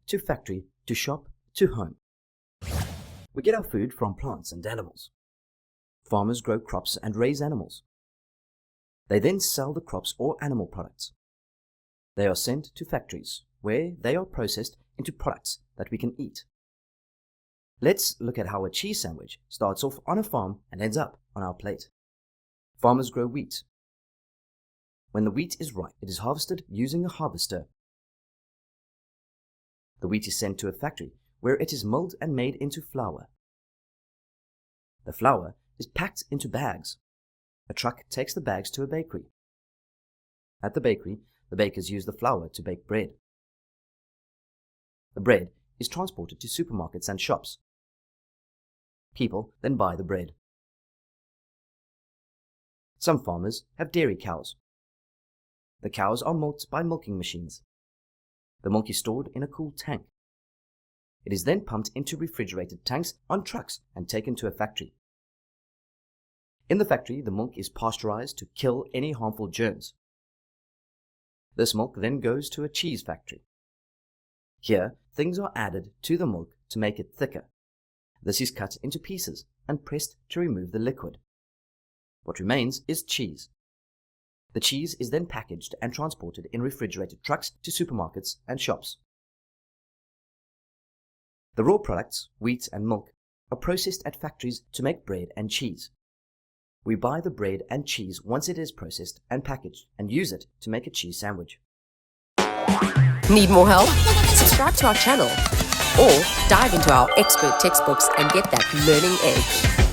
to factory to shop to home. We get our food from plants and animals. Farmers grow crops and raise animals. They then sell the crops or animal products. They are sent to factories where they are processed into products that we can eat. Let's look at how a cheese sandwich starts off on a farm and ends up on our plate. Farmers grow wheat. When the wheat is ripe, it is harvested using a harvester. The wheat is sent to a factory where it is milled and made into flour. The flour is packed into bags. A truck takes the bags to a bakery. At the bakery, the bakers use the flour to bake bread. The bread is transported to supermarkets and shops. People then buy the bread. Some farmers have dairy cows. The cows are milked by milking machines. The milk is stored in a cool tank. It is then pumped into refrigerated tanks on trucks and taken to a factory. In the factory, the milk is pasteurized to kill any harmful germs. This milk then goes to a cheese factory. Here, things are added to the milk to make it thicker. This is cut into pieces and pressed to remove the liquid. What remains is cheese. The cheese is then packaged and transported in refrigerated trucks to supermarkets and shops. The raw products, wheat and milk, are processed at factories to make bread and cheese. We buy the bread and cheese once it is processed and packaged and use it to make a cheese sandwich. Need more help? Subscribe to our channel or dive into our expert textbooks and get that learning edge.